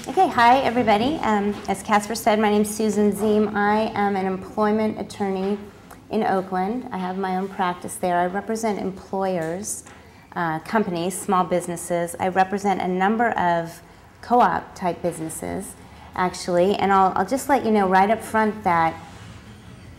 Okay, hi everybody. As Casper said, my name is Susan Zeme. I am an employment attorney in Oakland. I have my own practice there. I represent employers, companies, small businesses. I represent a number of co-op type businesses, actually, and I'll just let you know right up front that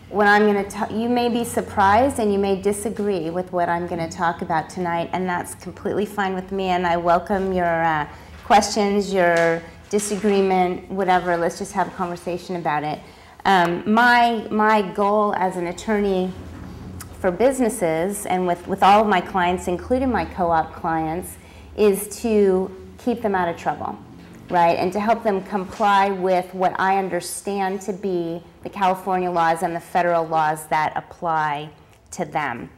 what I'm going to you may be surprised and you may disagree with what I'm going to talk about tonight, and that's completely fine with me, and I welcome your questions, your disagreement, whatever. Let's just have a conversation about it. My goal as an attorney for businesses and with all of my clients, including my co-op clients, is to keep them out of trouble, right? And to help them comply with what I understand to be the California laws and the federal laws that apply to them.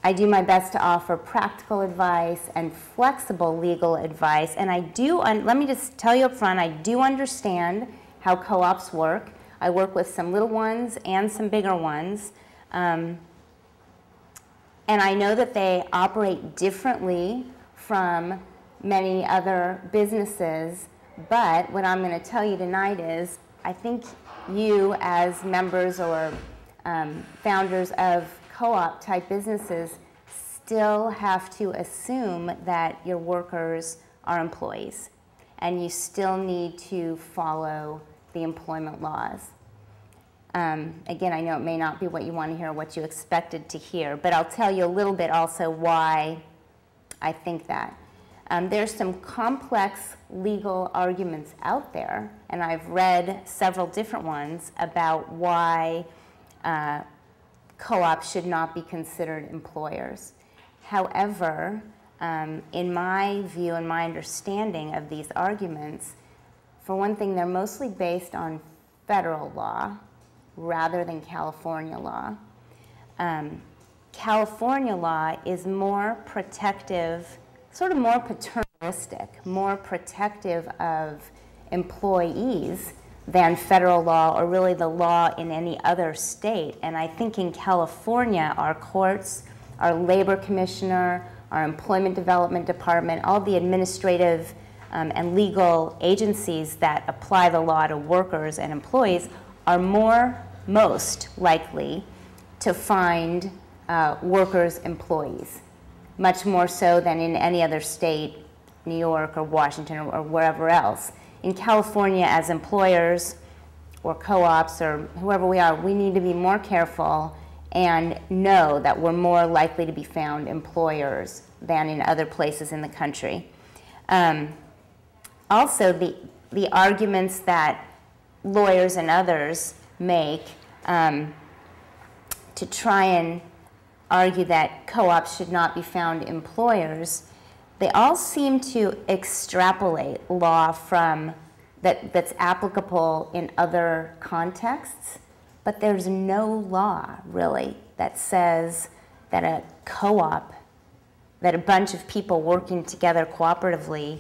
I do my best to offer practical advice and flexible legal advice, and I do, let me just tell you up front, I do understand how co-ops work. I work with some little ones and some bigger ones, and I know that they operate differently from many other businesses, but what I'm going to tell you tonight is I think you as members or founders of co-op type businesses still have to assume that your workers are employees, and you still need to follow the employment laws. Again, I know it may not be what you want to hear or what you expected to hear, but I'll tell you a little bit also why I think that. There's some complex legal arguments out there, and I've read several different ones about why co-ops should not be considered employers. However, in my view and my understanding of these arguments, for one thing, they're mostly based on federal law rather than California law. California law is more protective, sort of more paternalistic, more protective of employees than federal law or really the law in any other state. And I think in California, our courts, our labor commissioner, our employment development department, all the administrative and legal agencies that apply the law to workers and employees are most likely to find workers employees, much more so than in any other state, New York or Washington or wherever else. In California, as employers or co-ops or whoever we are, we need to be more careful and know that we're more likely to be found employers than in other places in the country. Also, the arguments that lawyers and others make to try and argue that co-ops should not be found employers, they all seem to extrapolate law from that's applicable in other contexts, but there's no law really that says that a co-op, that a bunch of people working together cooperatively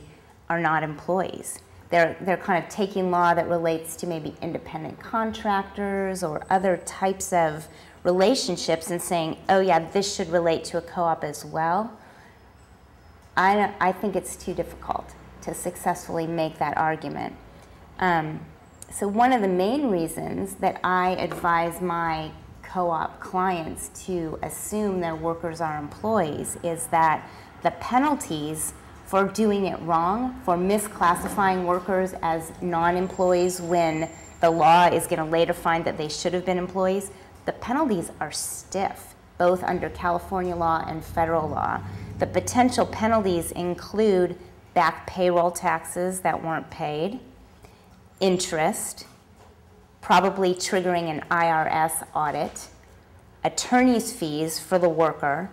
are not employees. They're kind of taking law that relates to maybe independent contractors or other types of relationships and saying, oh yeah, this should relate to a co-op as well. I think it's too difficult to successfully make that argument. So one of the main reasons that I advise my co-op clients to assume their workers are employees is that the penalties for doing it wrong, for misclassifying workers as non-employees when the law is going to later find that they should have been employees, the penalties are stiff, both under California law and federal law. The potential penalties include back payroll taxes that weren't paid, interest, probably triggering an IRS audit, attorney's fees for the worker,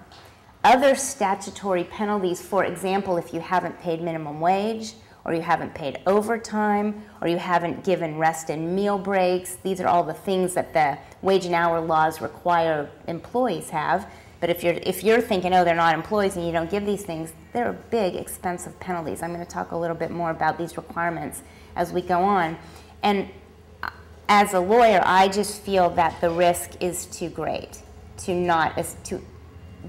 other statutory penalties, for example, if you haven't paid minimum wage, or you haven't paid overtime, or you haven't given rest and meal breaks. These are all the things that the wage and hour laws require employees have. But if you're thinking, oh, they're not employees and you don't give these things, there are big, expensive penalties. I'm going to talk a little bit more about these requirements as we go on. And as a lawyer, I just feel that the risk is too great not to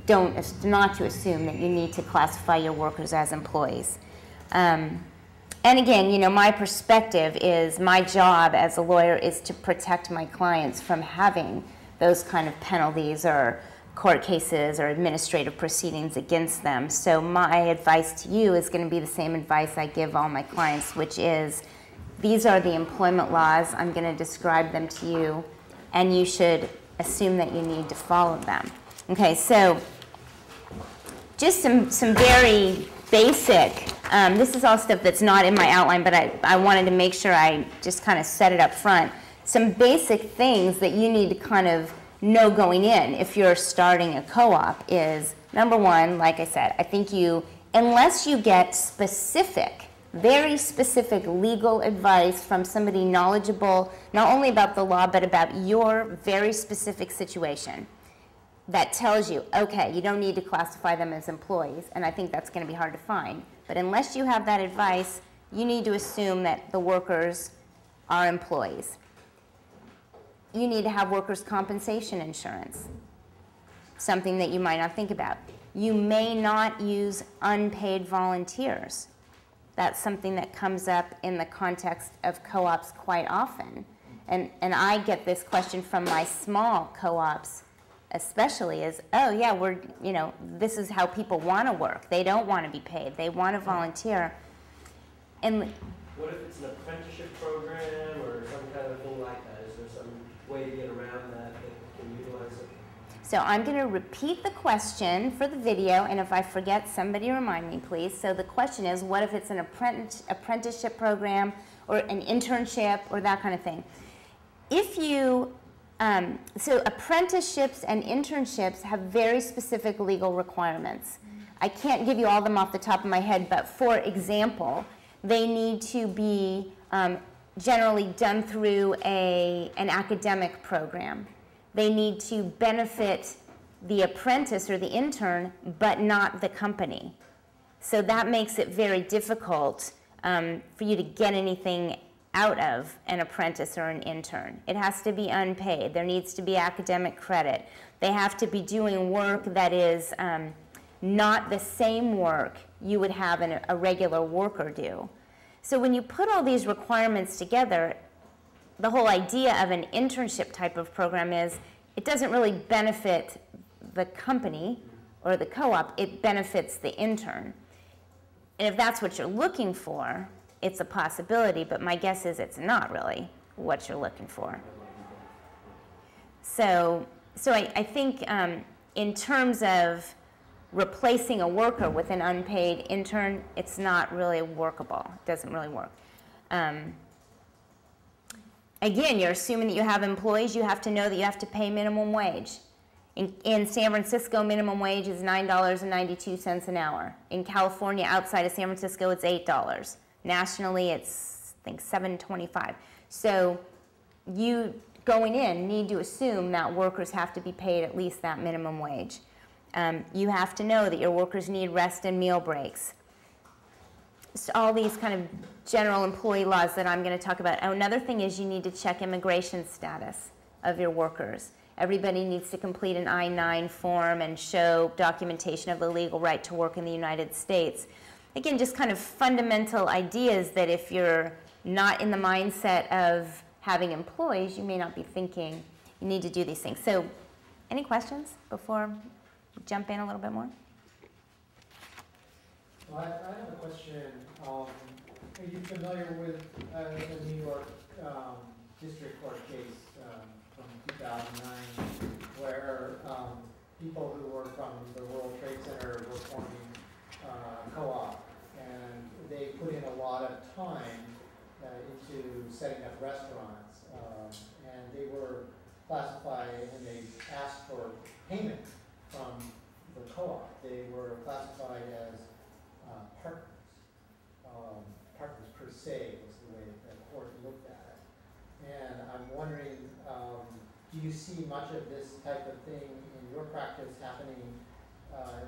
assume that you need to classify your workers as employees. And again, you know, my perspective is my job as a lawyer is to protect my clients from having those kind of penalties or court cases or administrative proceedings against them. So my advice to you is going to be the same advice I give all my clients, which is these are the employment laws. I'm going to describe them to you, and you should assume that you need to follow them. Okay, so just some very basic, this is all stuff that's not in my outline, but I wanted to make sure I just kind of set it up front. Some basic things that you need to kind of know going in if you're starting a co-op is, number one, like I said, I think you, unless you get specific, very specific legal advice from somebody knowledgeable, not only about the law, but about your very specific situation, that tells you, okay, you don't need to classify them as employees, and I think that's going to be hard to find. But unless you have that advice, you need to assume that the workers are employees. You need to have workers' compensation insurance, something that you might not think about. You may not use unpaid volunteers. That's something that comes up in the context of co-ops quite often. And I get this question from my small co-ops especially is, oh yeah, this is how people want to work. They don't want to be paid. They want to volunteer. And what if it's an apprenticeship program or some kind of thing like that? Is there some way to get around that can utilize it? So I'm going to repeat the question for the video, and if I forget, somebody remind me, please. So the question is, what if it's an apprenticeship program or an internship or that kind of thing? If you so apprenticeships and internships have very specific legal requirements. I can't give you all of them off the top of my head, but for example, they need to be generally done through an academic program. They need to benefit the apprentice or the intern, but not the company. So that makes it very difficult for you to get anything out of an apprentice or an intern. It has to be unpaid. There needs to be academic credit. They have to be doing work that is not the same work you would have a regular worker do. So when you put all these requirements together, the whole idea of an internship type of program is it doesn't really benefit the company or the co-op, it benefits the intern. And if that's what you're looking for, it's a possibility, but my guess is it's not really what you're looking for. So I think in terms of replacing a worker with an unpaid intern, it's not really workable. It doesn't really work. Again, you're assuming that you have employees. You have to know that you have to pay minimum wage. In San Francisco, minimum wage is $9.92 an hour. In California, outside of San Francisco, it's $8. Nationally, it's, I think, $7.25. So you, going in, need to assume that workers have to be paid at least that minimum wage. You have to know that your workers need rest and meal breaks. So all these kind of general employee laws that I'm going to talk about. Another thing is you need to check immigration status of your workers. Everybody needs to complete an I-9 form and show documentation of the legal right to work in the United States. Again, just kind of fundamental ideas that if you're not in the mindset of having employees, you may not be thinking you need to do these things. So any questions before we jump in a little bit more? Well, I have a question. Are you familiar with the New York District Court case from 2009 where people who were from the World Trade Center were forming co-op, and they put in a lot of time into setting up restaurants, and they were classified, and they asked for payment from the co-op. They were classified as partners. Partners per se was the way that the court looked at it. And I'm wondering, do you see much of this type of thing in your practice happening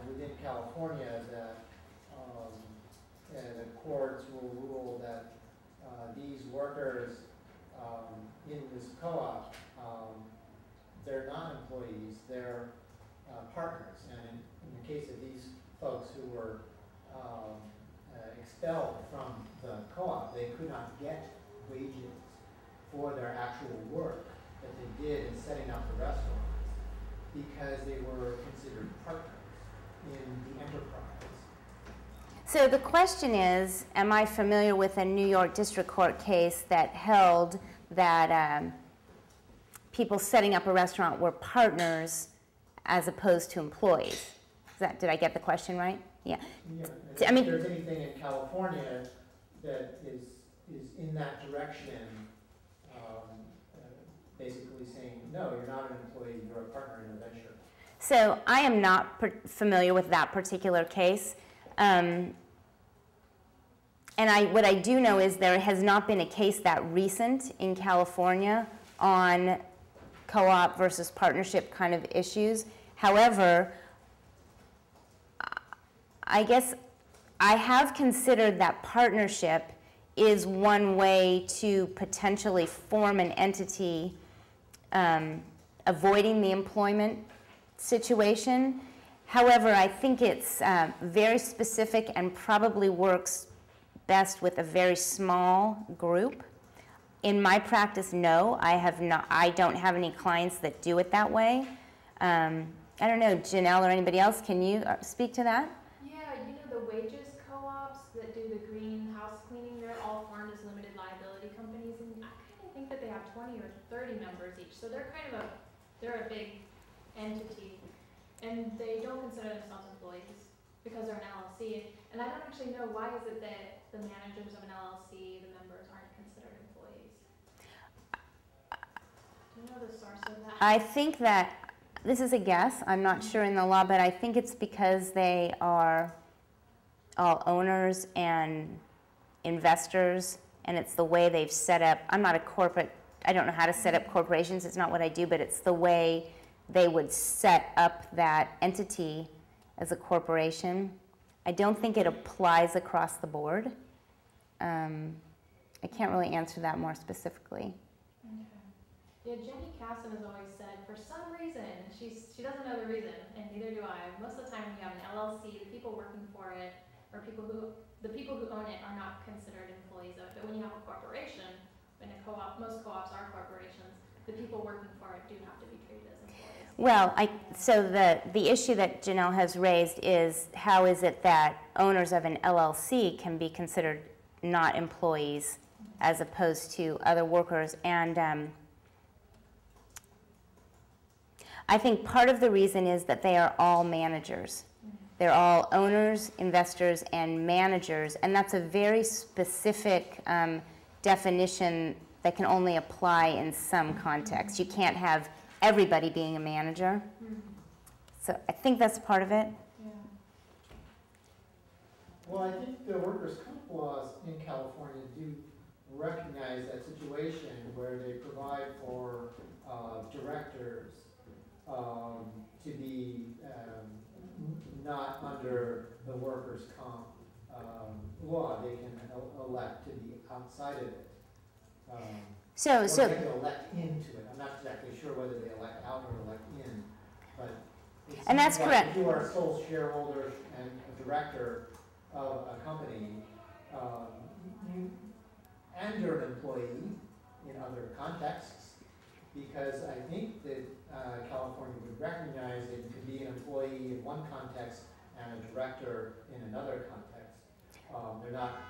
within California, that the courts will rule that these workers in this co-op, they're not employees, they're partners. And in the case of these folks who were expelled from the co-op, they could not get wages for their actual work that they did in setting up the restaurants because they were considered partners in the enterprise. So the question is, am I familiar with a New York District Court case that held that people setting up a restaurant were partners as opposed to employees? Did I get the question right? Yeah. Yeah. If there's anything in California that is in that direction, basically saying, no, you're not an employee, you're a partner in a venture. So I am not familiar with that particular case. And what I do know is there has not been a case that recent in California on co-op versus partnership kind of issues. However, I guess I have considered that partnership is one way to potentially form an entity avoiding the employment situation. However, I think it's very specific and probably works best with a very small group. In my practice, no, I don't have any clients that do it that way. I don't know, Janelle or anybody else, can you speak to that? Yeah, you know the wages co-ops that do the greenhouse cleaning, they're all formed as limited liability companies, and I kind of think that they have 20 or 30 members each, so they're a big entity, and they don't consider themselves employees because they're an LLC, and I don't actually know why is it that the managers of an LLC, the members, aren't considered employees. Do you know the source of that? I think that, this is a guess, I'm not sure in the law, but I think it's because they are all owners and investors, and it's the way they've set up. I'm not a corporate, I don't know how to set up corporations, it's not what I do, but it's the way they would set up that entity as a corporation. I don't think it applies across the board. I can't really answer that more specifically. Okay. Yeah, Jenny Casson has always said, for some reason, she doesn't know the reason, and neither do I. Most of the time when you have an LLC, the people working for it, or the people who own it are not considered employees of it. But when you have a corporation, in a co-op, most co-ops are corporations, the people working for it do have to be treated as employees. Well, so the issue that Janelle has raised is how is it that owners of an LLC can be considered not employees as opposed to other workers, and I think part of the reason is that they are all managers. They're all owners, investors, and managers, and that's a very specific definition that can only apply in some contexts. You can't have everybody being a manager. So I think that's part of it. Yeah. Well, I think the workers' comp laws in California do recognize that situation where they provide for directors to be not under the workers' comp law. They can elect to be outside of it. So they can elect into it. I'm not exactly sure whether they elect out or elect in, but and that's like correct. If you are a sole shareholder and a director of a company, and you're an employee in other contexts, because I think that California would recognize that you can be an employee in one context and a director in another context. They're not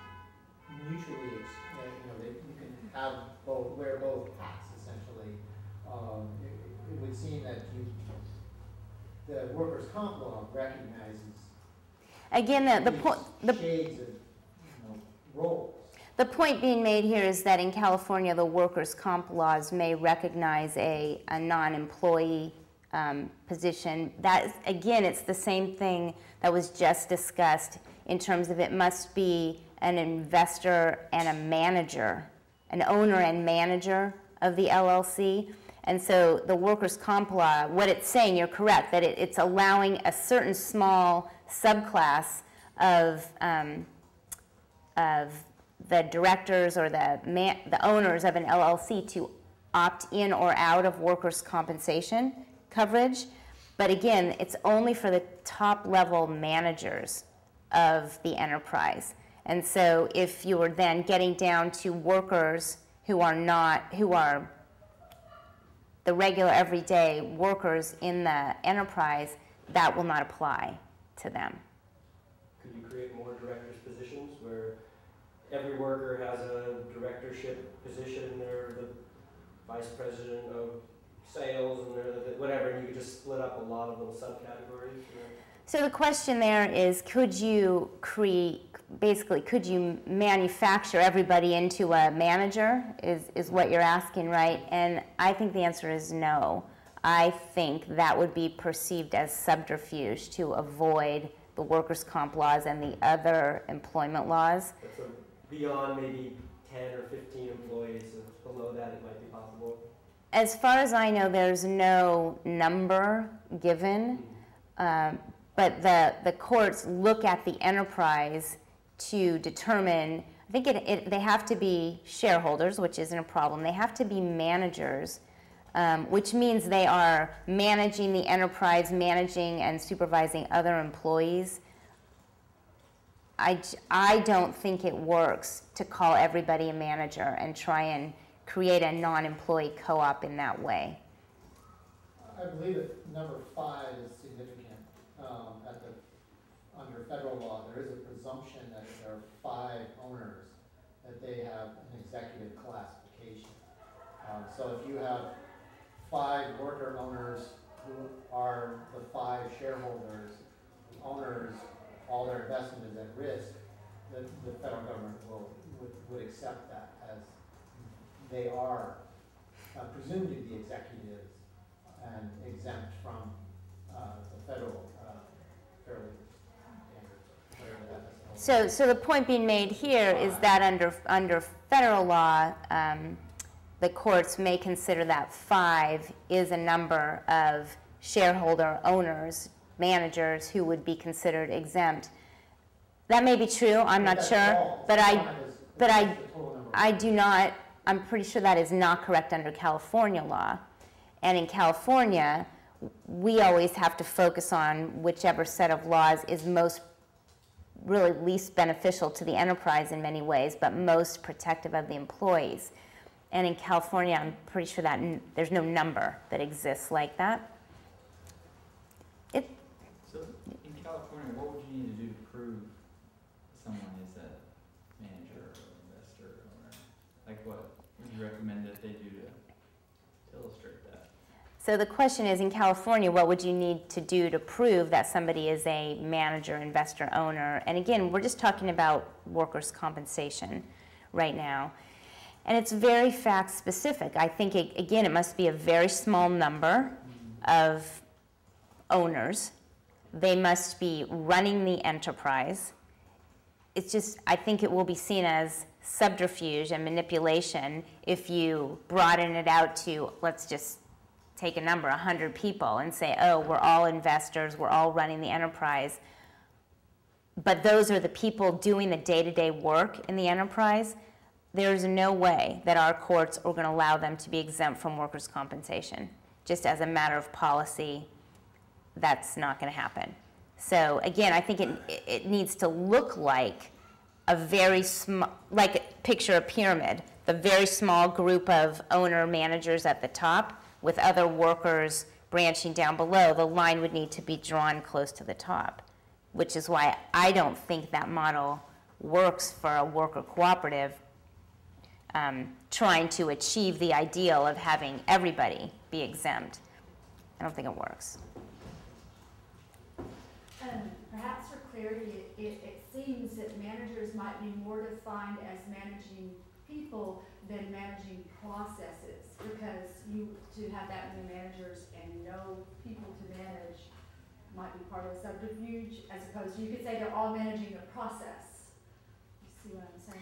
mutually, you can have both, wear both hats essentially. It would seem that the workers' comp law recognizes again the shades of roles. The point being made here is that in California, the workers' comp laws may recognize a non-employee position. That, again, it's the same thing that was just discussed in terms of it must be an investor and a manager, an owner and manager of the LLC. And so the workers' comp law, what it's saying, you're correct, that it's allowing a certain small subclass of the directors or the owners of an LLC to opt in or out of workers' compensation coverage. But again, it's only for the top level managers of the enterprise. And so if you were then getting down to workers who are the regular everyday workers in the enterprise, that will not apply to them. Could you create more directors positions where every worker has a directorship position, they're the vice president of sales and they're the whatever, and you could just split up a lot of little subcategories? So the question there is, could you could you manufacture everybody into a manager, is what you're asking, right? And I think the answer is no. I think that would be perceived as subterfuge to avoid the workers' comp laws and the other employment laws. So beyond maybe 10 or 15 employees, below that it might be possible? As far as I know, there's no number given, but the courts look at the enterprise to determine, I think they have to be shareholders, which isn't a problem. They have to be managers, which means they are managing the enterprise, managing and supervising other employees. I don't think it works to call everybody a manager and try and create a non-employee co-op in that way. I believe that number 5 is significant. Under federal law, there is a presumption that if there are 5 owners, that they have an executive classification. So if you have 5 worker owners who are the 5 shareholders, owners, all their investment is at risk, the federal government would accept that as they are presumed to be executives and exempt from the federal fairly standards, whatever that is. So the point being made here is that under federal law, the courts may consider that 5 is a number of shareholder owners, managers who would be considered exempt. That may be true, I'm not sure, but I do not, I'm pretty sure that is not correct under California law. And in California, we always have to focus on whichever set of laws is most, really least beneficial to the enterprise in many ways, but most protective of the employees. And in California, I'm pretty sure that there's no number that exists like that. So in California, what would you need to do to prove someone is a manager or investor or owner? Like what would you recommend that they do to illustrate that? So the question is, in California, what would you need to do to prove that somebody is a manager, investor, owner? And again, we're just talking about workers' compensation right now. And it's very fact specific. I think, again, it must be a very small number of owners. They must be running the enterprise. It's just, I think it will be seen as subterfuge and manipulation if you broaden it out to, let's just take a number, 100 people, and say, oh, we're all investors, we're all running the enterprise. But those are the people doing the day-to-day work in the enterprise. There's no way that our courts are going to allow them to be exempt from workers' compensation. Just as a matter of policy, that's not going to happen. So again, I think it needs to look like a very small, picture a pyramid, the very small group of owner managers at the top with other workers branching down below. The line would need to be drawn close to the top, which is why I don't think that model works for a worker cooperative trying to achieve the ideal of having everybody be exempt. I don't think it works. Perhaps for clarity, it seems that managers might be more defined as managing people than managing processes, because to have that many managers and no people to manage might be part of the subterfuge, as opposed to, you could say they're all managing a process. You see what I'm saying?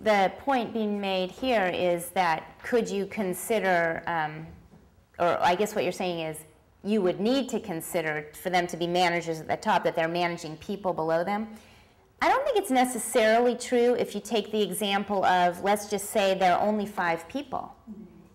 The point being made here is that could you consider, or I guess what you're saying is, you would need to consider for them to be managers at the top, that they're managing people below them. I don't think it's necessarily true if you take the example of, let's just say there are only 5 people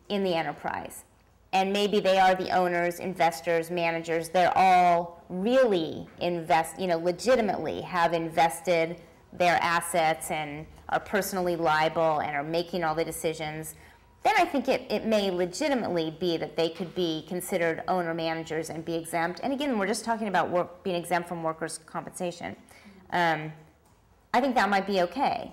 in the enterprise. and maybe they are the owners, investors, managers. They're all really legitimately have invested their assets and are personally liable and are making all the decisions. Then I think it may legitimately be that they could be considered owner-managers and be exempt. And again, we're just talking about being exempt from workers' compensation. I think that might be okay.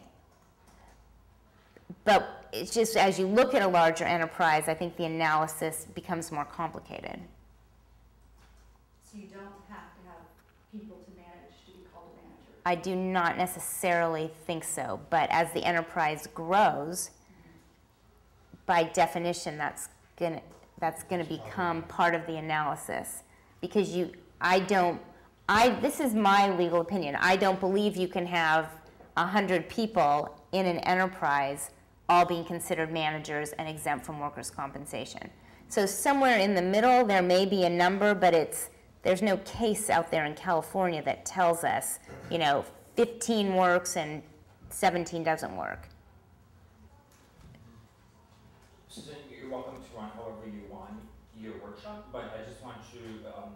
But it's just as you look at a larger enterprise, I think the analysis becomes more complicated. So you don't have to have people to manage to be called a manager? I do not necessarily think so, but as the enterprise grows, by definition, that's gonna become part of the analysis, because this is my legal opinion. I don't believe you can have 100 people in an enterprise all being considered managers and exempt from workers' compensation. So somewhere in the middle, there may be a number, but there's no case out there in California that tells us, 15 works and 17 doesn't work. Susan, you're welcome to run however you want your workshop, but I just want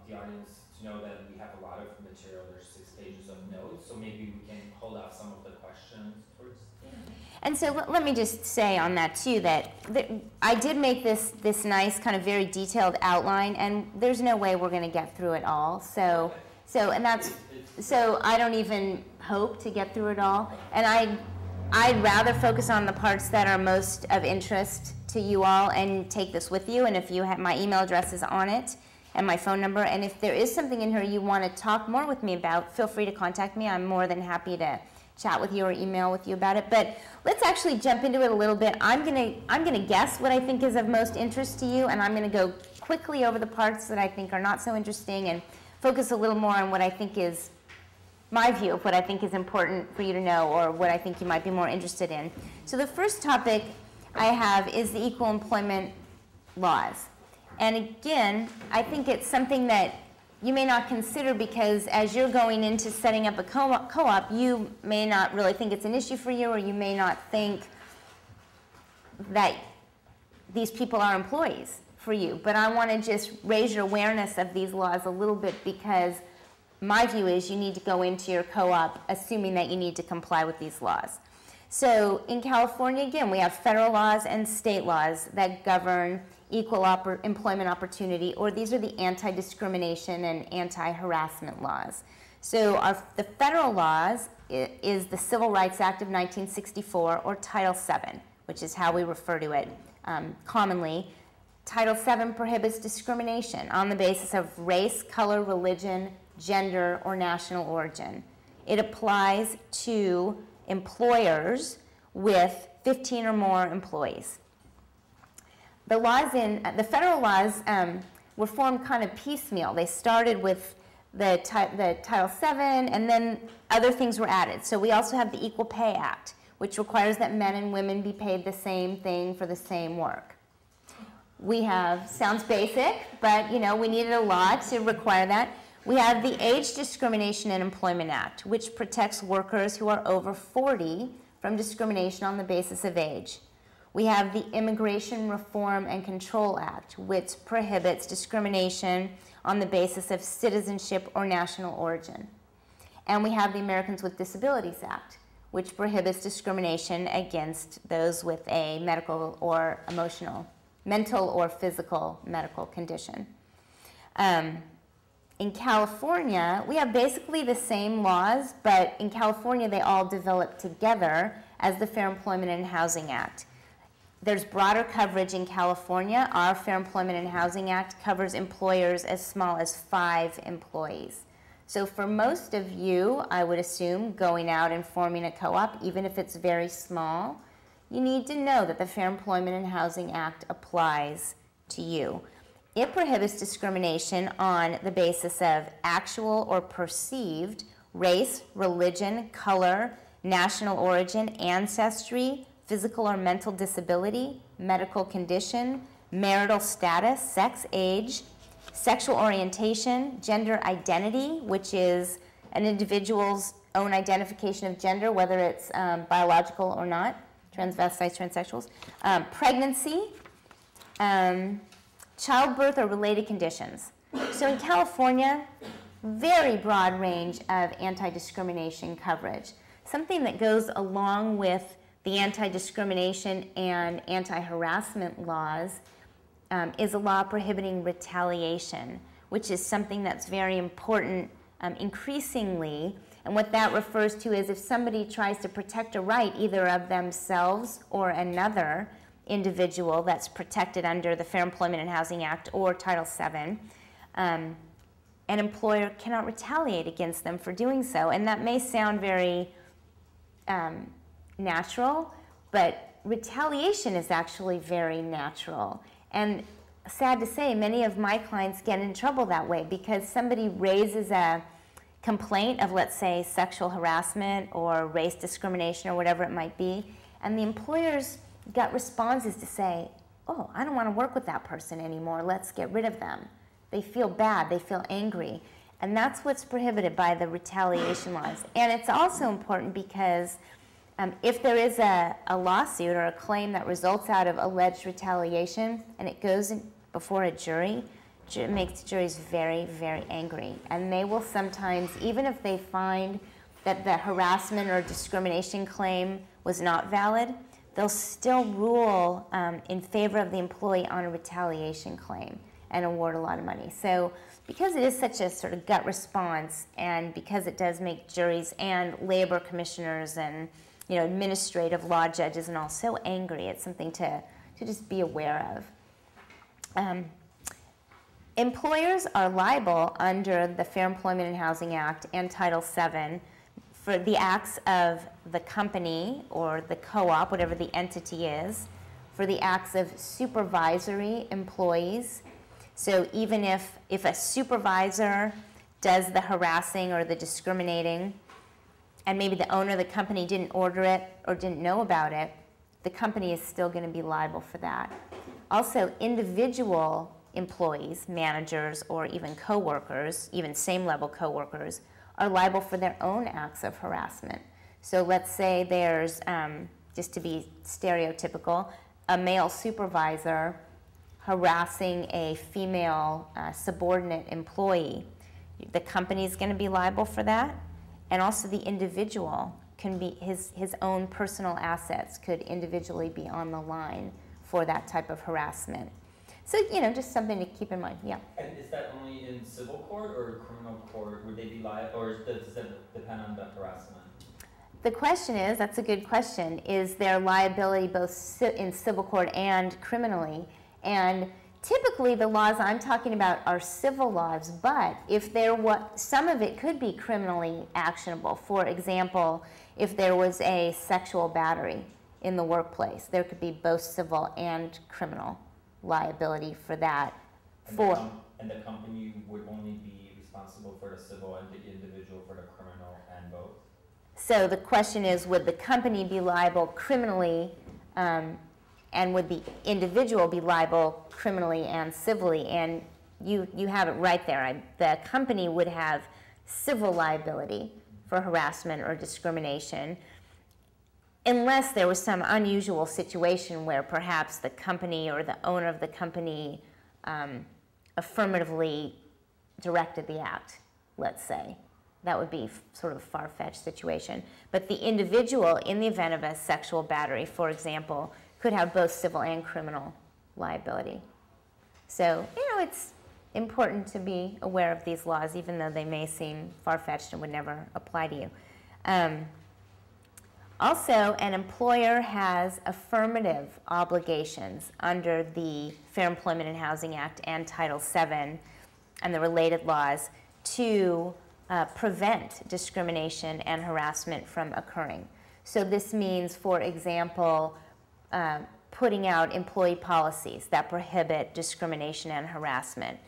the audience to know that we have a lot of material. There's 6 pages of notes, so maybe we can hold off some of the questions towards the end. And so let me just say on that too that I did make this nice kind of very detailed outline, and there's no way we're going to get through it all. So I don't even hope to get through it all, and I'd rather focus on the parts that are most of interest to you all and take this with you. And if you have, my email address is on it and my phone number, and if there is something in here you want to talk more with me about, feel free to contact me. I'm more than happy to chat with you or email with you about it. But let's actually jump into it a little bit. I'm gonna guess what I think is of most interest to you, and I'm gonna go quickly over the parts that I think are not so interesting and focus a little more on what I think is my view of what I think is important for you to know, or what I think you might be more interested in. So the first topic I have is the equal employment laws. And again, I think it's something that you may not consider, because as you're going into setting up a co-op, you may not really think it's an issue for you, or you may not think that these people are employees for you. But I want to just raise your awareness of these laws a little bit, because my view is you need to go into your co-op assuming that you need to comply with these laws. So in California, again, we have federal laws and state laws that govern equal employment opportunity, or these are the anti-discrimination and anti-harassment laws. So the federal laws is the Civil Rights Act of 1964, or Title VII, which is how we refer to it commonly. Title VII prohibits discrimination on the basis of race, color, religion, gender, or national origin. It applies to employers with 15 or more employees. The federal laws were formed kind of piecemeal. They started with the Title VII, and then other things were added. So we also have the Equal Pay Act, which requires that men and women be paid the same thing for the same work. We have, sounds basic, but we needed a law to require that. We have the Age Discrimination and Employment Act, which protects workers who are over 40 from discrimination on the basis of age. We have the Immigration Reform and Control Act, which prohibits discrimination on the basis of citizenship or national origin. And we have the Americans with Disabilities Act, which prohibits discrimination against those with a mental or physical medical condition. In California, we have basically the same laws, but in California, they all develop together as the Fair Employment and Housing Act. There's broader coverage in California. Our Fair Employment and Housing Act covers employers as small as 5 employees. So for most of you, I would assume, going out and forming a co-op, even if it's very small, you need to know that the Fair Employment and Housing Act applies to you. It prohibits discrimination on the basis of actual or perceived race, religion, color, national origin, ancestry, physical or mental disability, medical condition, marital status, sex, age, sexual orientation, gender identity, which is an individual's own identification of gender, whether it's biological or not, transvestites, transsexuals, pregnancy, childbirth or related conditions. So in California, very broad range of anti-discrimination coverage. Something that goes along with the anti-discrimination and anti-harassment laws is a law prohibiting retaliation, which is something that's very important increasingly. And what that refers to is if somebody tries to protect a right either of themselves or another individual that's protected under the Fair Employment and Housing Act or Title VII, an employer cannot retaliate against them for doing so. And that may sound very natural, but retaliation is actually very natural. And sad to say, many of my clients get in trouble that way because somebody raises a complaint of, let's say, sexual harassment or race discrimination or whatever it might be, and the employer's gut response is to say, oh, I don't want to work with that person anymore, let's get rid of them. They feel bad, they feel angry, and that's what's prohibited by the retaliation laws. And it's also important because if there is a lawsuit or a claim that results out of alleged retaliation and it goes before a jury, it makes juries very, very angry. And they will sometimes, even if they find that the harassment or discrimination claim was not valid, they'll still rule in favor of the employee on a retaliation claim and award a lot of money. So because it is such a sort of gut response, and because it does make juries and labor commissioners and administrative law judges and all so angry, it's something to just be aware of. Employers are liable under the Fair Employment and Housing Act and Title VII for the acts of the company or the co-op, whatever the entity is, for the acts of supervisory employees. So even if a supervisor does the harassing or the discriminating, and maybe the owner of the company didn't order it or didn't know about it, the company is still going to be liable for that. Also, individual employees, managers, or even coworkers, even same-level coworkers, are liable for their own acts of harassment. So let's say there's, just to be stereotypical, a male supervisor harassing a female subordinate employee. The company is going to be liable for that, and also the individual can be, his own personal assets could individually be on the line for that type of harassment. So, just something to keep in mind, yeah. And is that only in civil court or criminal court? Would they be liable, or does that depend on the harassment? The question is, that's a good question, is there liability both in civil court and criminally? And typically the laws I'm talking about are civil laws, but if there was, some of it could be criminally actionable. For example, if there was a sexual battery in the workplace, there could be both civil and criminal liability for that. And the company would only be responsible for the civil and the individual for the criminal and both? So the question is, would the company be liable criminally, and would the individual be liable criminally and civilly? And you have it right there. The company would have civil liability for harassment or discrimination, unless there was some unusual situation where perhaps the company or the owner of the company affirmatively directed the act, let's say. That would be sort of a far-fetched situation. But the individual, in the event of a sexual battery, for example, could have both civil and criminal liability. So, it's important to be aware of these laws, even though they may seem far-fetched and would never apply to you. Also, an employer has affirmative obligations under the Fair Employment and Housing Act and Title VII and the related laws to prevent discrimination and harassment from occurring. So this means, for example, putting out employee policies that prohibit discrimination and harassment,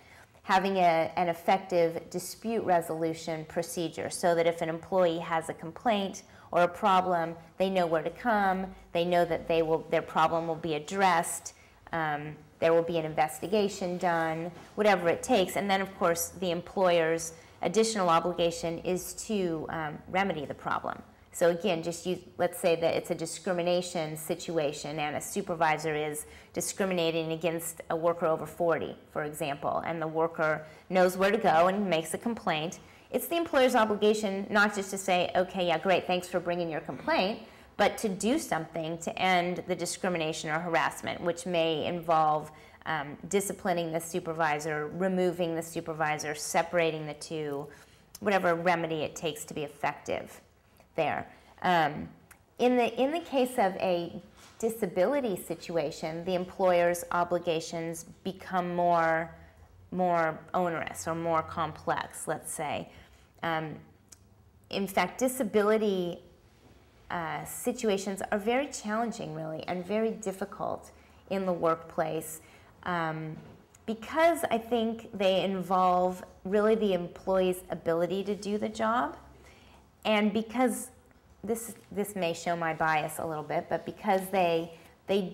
having an effective dispute resolution procedure so that if an employee has a complaint or a problem, they know where to come, they know that their problem will be addressed, there will be an investigation done, whatever it takes. And then, of course, the employer's additional obligation is to remedy the problem. So again, just use, let's say that it's a discrimination situation and a supervisor is discriminating against a worker over 40, for example, and the worker knows where to go and makes a complaint. It's the employer's obligation not just to say, okay, yeah, great, thanks for bringing your complaint, but to do something to end the discrimination or harassment, which may involve disciplining the supervisor, removing the supervisor, separating the two, whatever remedy it takes to be effective there. In the case of a disability situation, the employer's obligations become more onerous or more complex, let's say. In fact, disability situations are very challenging, really, and very difficult in the workplace because I think they involve really the employee's ability to do the job, and because this may show my bias a little bit, but because they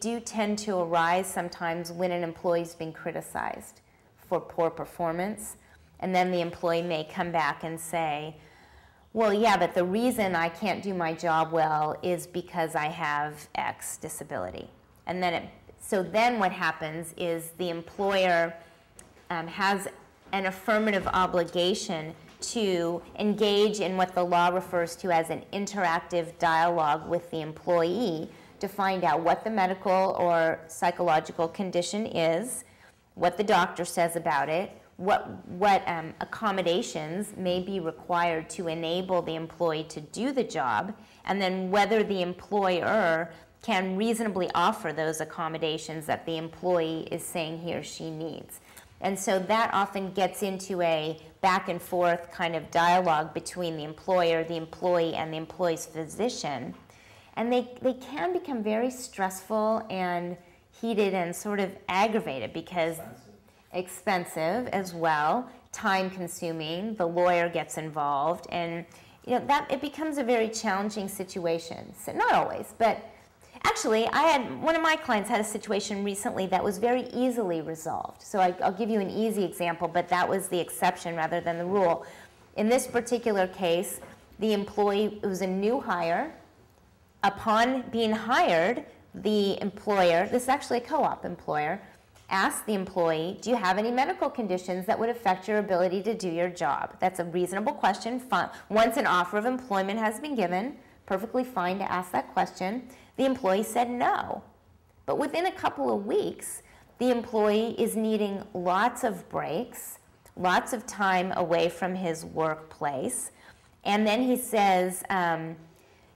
do tend to arise sometimes when an employee's being criticized for poor performance, and then the employee may come back and say, well, yeah, but the reason I can't do my job well is because I have X disability. And then so then what happens is the employer has an affirmative obligation to engage in what the law refers to as an interactive dialogue with the employee to find out what the medical or psychological condition is, what the doctor says about it, what accommodations may be required to enable the employee to do the job, and then whether the employer can reasonably offer those accommodations that the employee is saying he or she needs. And so that often gets into a back and forth kind of dialogue between the employer, the employee, and the employee's physician. And they can become very stressful and heated and sort of aggravated because expensive as well, time consuming, the lawyer gets involved, and that it becomes a very challenging situation. So not always, but actually, one of my clients had a situation recently that was very easily resolved. So I'll give you an easy example, but that was the exception rather than the rule. In this particular case, the employee, it was a new hire. Upon being hired, the employer, this is actually a co-op employer, asked the employee, do you have any medical conditions that would affect your ability to do your job? That's a reasonable question. Once an offer of employment has been given, perfectly fine to ask that question. The employee said no. But within a couple of weeks, the employee is needing lots of breaks, lots of time away from his workplace. And then he says, I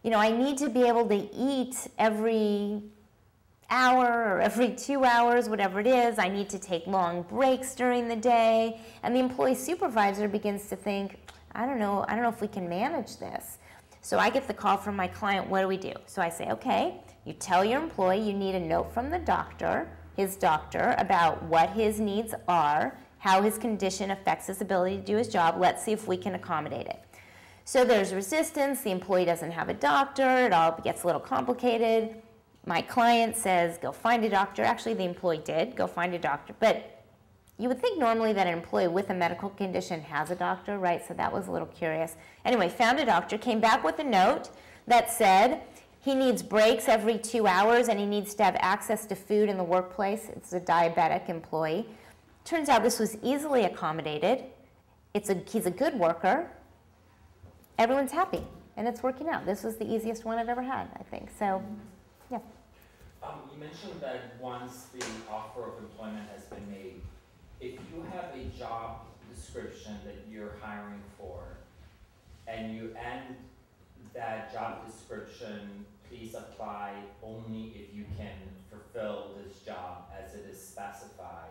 need to be able to eat every hour or every 2 hours, whatever it is. I need to take long breaks during the day. And the employee supervisor begins to think, I don't know if we can manage this. So I get the call from my client, what do we do? So I say, okay, you tell your employee you need a note from the doctor, his doctor, about what his needs are, how his condition affects his ability to do his job. Let's see if we can accommodate it. So there's resistance. The employee doesn't have a doctor. It all gets a little complicated. My client says, go find a doctor. Actually, the employee did go find a doctor. But you would think normally that an employee with a medical condition has a doctor, right? So that was a little curious. Anyway, found a doctor, came back with a note that said he needs breaks every 2 hours and he needs to have access to food in the workplace. It's a diabetic employee. Turns out this was easily accommodated. He's a good worker. Everyone's happy, and it's working out. This was the easiest one I've ever had, I think. So, yeah. You mentioned that once the offer of employment has been made, if you have a job description that you're hiring for, and you end that job description, please apply only if you can fulfill this job as it is specified.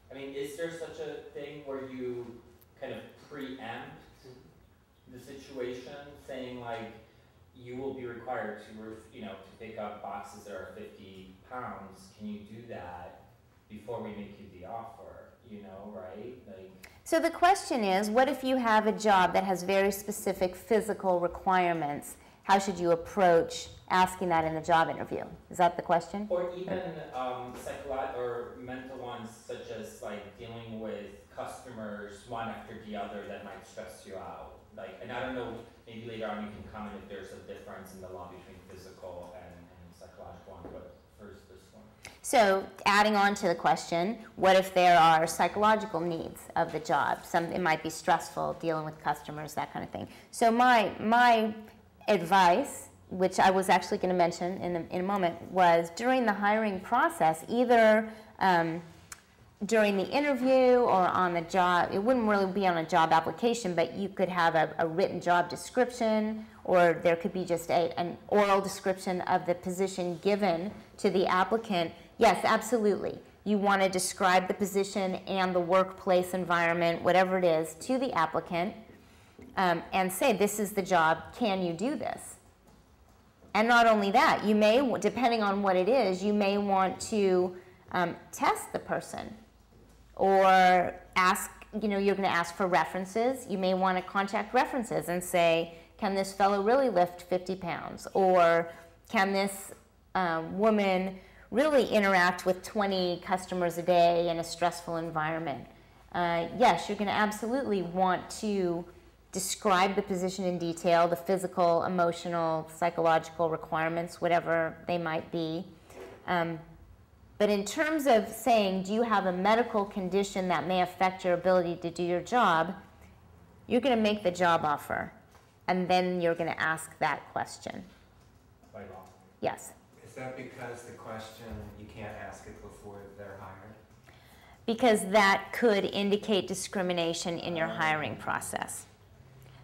I mean, is there such a thing where you kind of preempt the situation, saying like, you will be required to pick up boxes that are 50 pounds. Can you do that before we make you the offer? Right? So the question is, what if you have a job that has very specific physical requirements? How should you approach asking that in the job interview? Is that the question? Or even psychological or mental ones, such as like dealing with customers one after the other that might stress you out. Like, and I don't know, maybe later on you can comment if there's a difference in the law between physical and psychological one, but first this one. So adding on to the question, what if there are psychological needs of the job? It might be stressful, dealing with customers, that kind of thing. So my advice, which I was actually going to mention in a moment, was during the hiring process, either during the interview or on the job, it wouldn't really be on a job application, but you could have a written job description, or there could be just an oral description of the position given to the applicant. Yes, absolutely. You want to describe the position and the workplace environment, whatever it is, to the applicant, and say, this is the job, can you do this? And not only that, you may, depending on what it is, you may want to test the person, or ask, you're going to ask for references. You may want to contact references and say, can this fellow really lift 50 pounds? Or can this woman really interact with 20 customers a day in a stressful environment? Yes, you're going to absolutely want to describe the position in detail, the physical, emotional, psychological requirements, whatever they might be. But in terms of saying, do you have a medical condition that may affect your ability to do your job, you're going to make the job offer, and then you're going to ask that question. By law. Yes. Is that because the question, you can't ask it before they're hired? Because that could indicate discrimination in your hiring process.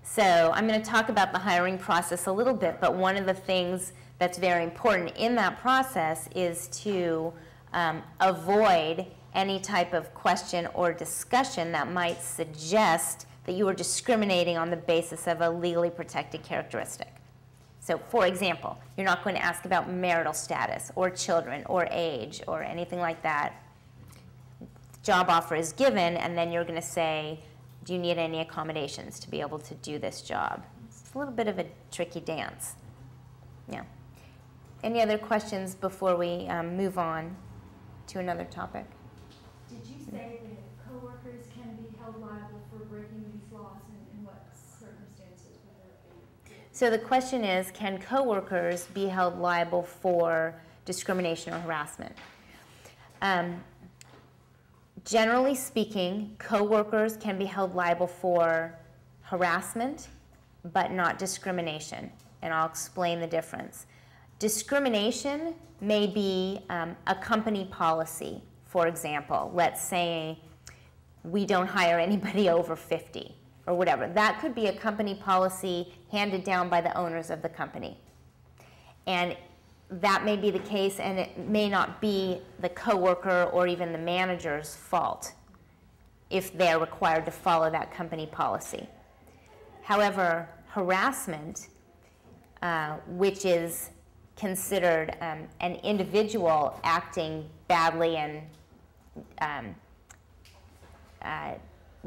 So I'm going to talk about the hiring process a little bit, but one of the things that's very important in that process is to avoid any type of question or discussion that might suggest that you are discriminating on the basis of a legally protected characteristic. So, for example, you're not going to ask about marital status or children or age or anything like that. Job offer is given, and then you're going to say, do you need any accommodations to be able to do this job? It's a little bit of a tricky dance. Yeah. Any other questions before we move on to another topic? Did you say that coworkers can be held liable for breaking these laws, and in what circumstances would that be? So the question is, can coworkers be held liable for discrimination or harassment? Generally speaking, coworkers can be held liable for harassment, but not discrimination, and I'll explain the difference. Discrimination may be a company policy. For example, let's say we don't hire anybody over 50 or whatever. That could be a company policy handed down by the owners of the company. And that may be the case, and it may not be the coworker or even the manager's fault if they're required to follow that company policy. However, harassment, which is considered an individual acting badly and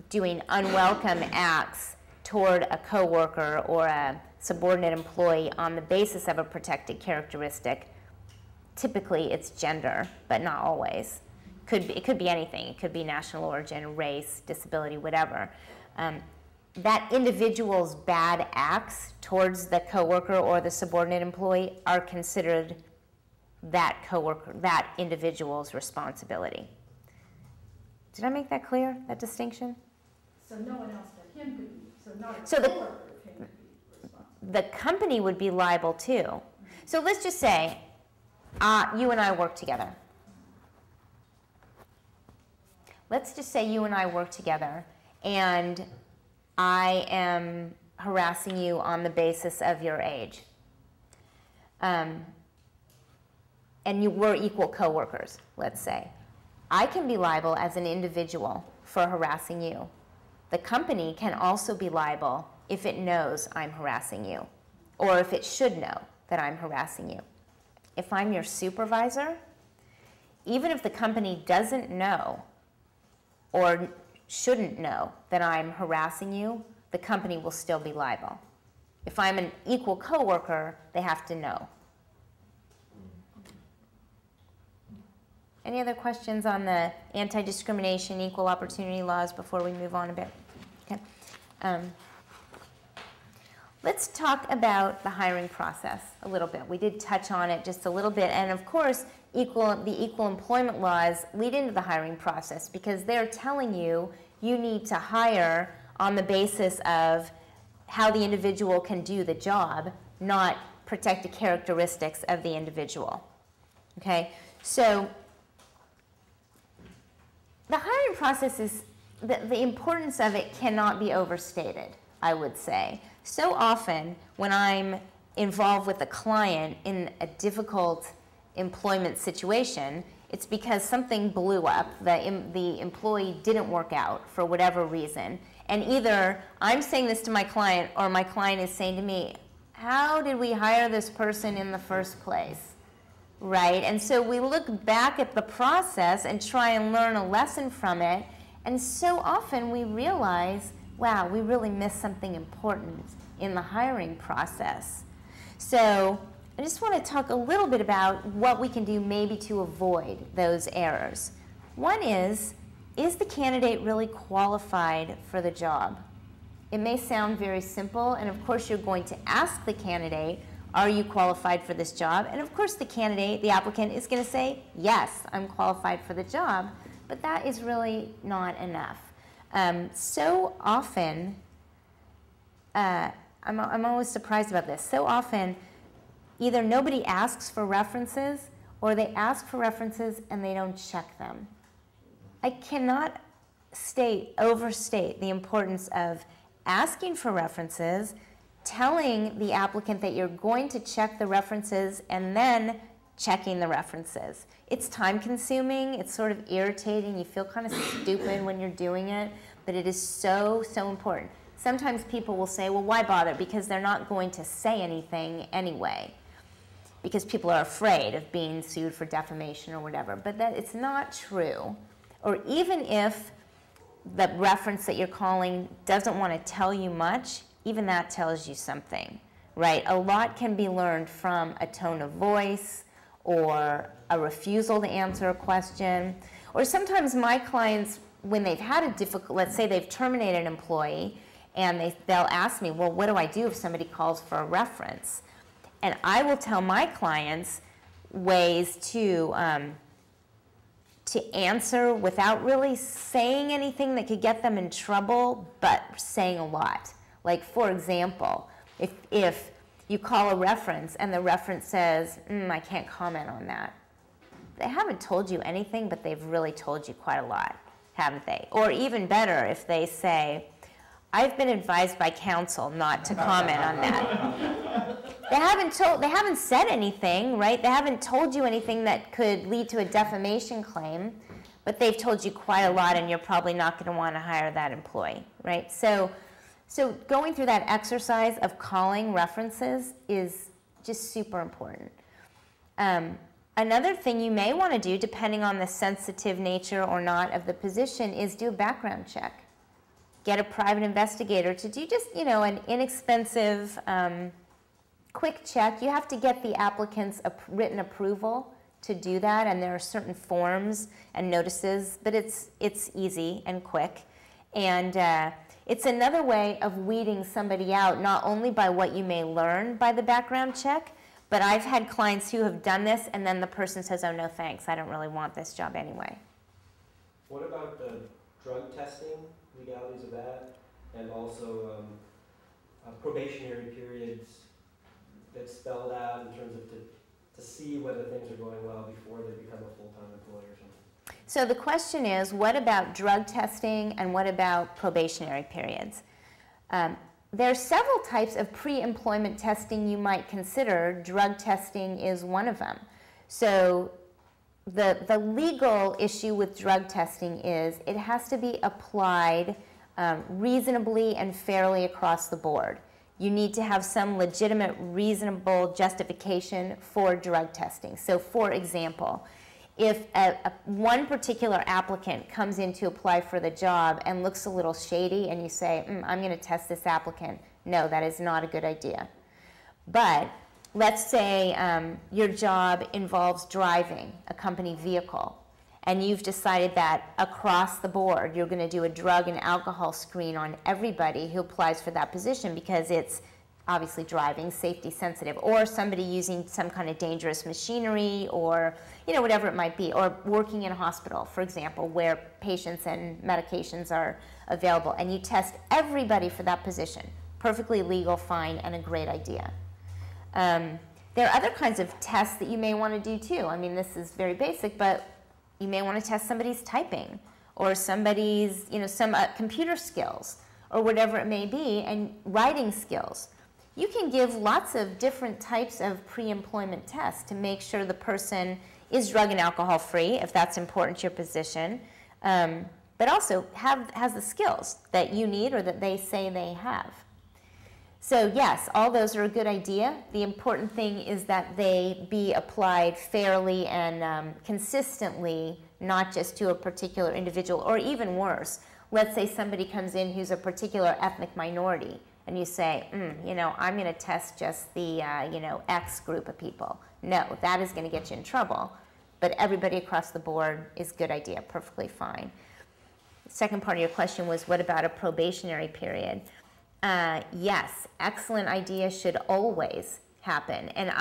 doing unwelcome acts toward a coworker or a subordinate employee on the basis of a protected characteristic. Typically it's gender, but not always. It could be anything. It could be national origin, race, disability, whatever. That individual's bad acts towards the coworker or the subordinate employee are considered that coworker, that individual's responsibility. Did I make that clear, that distinction? So no one else but him could be, so not a So the- coworker of him could be responsible. The company would be liable too. So let's just say you and I work together. Let's just say you and I work together, and I am harassing you on the basis of your age. And we're equal coworkers, let's say. I can be liable as an individual for harassing you. The company can also be liable if it knows I'm harassing you, or if it should know that I'm harassing you. If I'm your supervisor, even if the company doesn't know or shouldn't know that I'm harassing you, the company will still be liable. If I'm an equal coworker, they have to know. Any other questions on the anti-discrimination, equal opportunity laws before we move on a bit? Okay. let's talk about the hiring process a little bit. We did touch on it just a little bit, and of course, the equal employment laws lead into the hiring process because they're telling you you need to hire on the basis of how the individual can do the job, not protected characteristics of the individual. Okay, so the hiring process is, the importance of it cannot be overstated, I would say. So often when I'm involved with a client in a difficult employment situation, it's because something blew up, the employee didn't work out for whatever reason. And either I'm saying this to my client or my client is saying to me, how did we hire this person in the first place? Right? And so we look back at the process and try and learn a lesson from it. And so often we realize, wow, we really missed something important in the hiring process. So I just want to talk a little bit about what we can do maybe to avoid those errors. One is the candidate really qualified for the job? It may sound very simple, and of course you're going to ask the candidate, are you qualified for this job? And of course the candidate, the applicant, is going to say, yes, I'm qualified for the job, but that is really not enough. So often, I'm always surprised about this, so often either nobody asks for references or they ask for references and they don't check them. I cannot overstate the importance of asking for references, telling the applicant that you're going to check the references, and then checking the references. It's time consuming, it's sort of irritating, you feel kind of stupid when you're doing it, but it is so, so important. Sometimes people will say, well, why bother? Because they're not going to say anything anyway, because people are afraid of being sued for defamation or whatever, but that it's not true. Or even if the reference that you're calling doesn't want to tell you much, even that tells you something, right? A lot can be learned from a tone of voice or a refusal to answer a question. Or sometimes my clients, when they've had a difficult, let's say they've terminated an employee, and they'll ask me, well, what do I do if somebody calls for a reference? And I will tell my clients ways to answer without really saying anything that could get them in trouble, but saying a lot. Like, for example, if you call a reference and the reference says, I can't comment on that, they haven't told you anything, but they've really told you quite a lot, haven't they? Or even better, if they say, I've been advised by counsel not to comment on that. They haven't said anything, right? They haven't told you anything that could lead to a defamation claim, but they've told you quite a lot, and you're probably not going to want to hire that employee, right? So going through that exercise of calling references is just super important. Another thing you may want to do, depending on the sensitive nature or not of the position, is do a background check. Get a private investigator to do just, an inexpensive, quick check. You have to get the applicant's written approval to do that, and there are certain forms and notices, but it's easy and quick. And it's another way of weeding somebody out, not only by what you may learn by the background check, but I've had clients who have done this, and then the person says, oh, no, thanks, I don't really want this job anyway. What about the drug testing, legalities of that, and also probationary periods that's spelled out in terms of to see whether things are going well before they become a full-time employee or something? So the question is, what about drug testing and what about probationary periods? There are several types of pre-employment testing you might consider. Drug testing is one of them. So the legal issue with drug testing is it has to be applied reasonably and fairly across the board. You need to have some legitimate, reasonable justification for drug testing. So for example, if one particular applicant comes in to apply for the job and looks a little shady and you say, I'm going to test this applicant, no, that is not a good idea. But let's say your job involves driving a company vehicle, and you've decided that across the board you're going to do a drug and alcohol screen on everybody who applies for that position because it's obviously driving, safety sensitive, or somebody using some kind of dangerous machinery, or whatever it might be, or working in a hospital, for example, where patients and medications are available, and you test everybody for that position. Perfectly legal, fine, and a great idea. There are other kinds of tests that you may want to do too. I mean, this is very basic, but you may want to test somebody's typing, or somebody's, some computer skills, or whatever it may be, and writing skills. You can give lots of different types of pre-employment tests to make sure the person is drug and alcohol free, if that's important to your position, but also has the skills that you need or that they say they have. So yes, all those are a good idea. The important thing is that they be applied fairly and consistently, not just to a particular individual, or even worse. Let's say somebody comes in who's a particular ethnic minority, and you say, I'm going to test just the, X group of people. No, that is going to get you in trouble. But everybody across the board is a good idea, perfectly fine. The second part of your question was, what about a probationary period? Yes, excellent idea, should always happen. And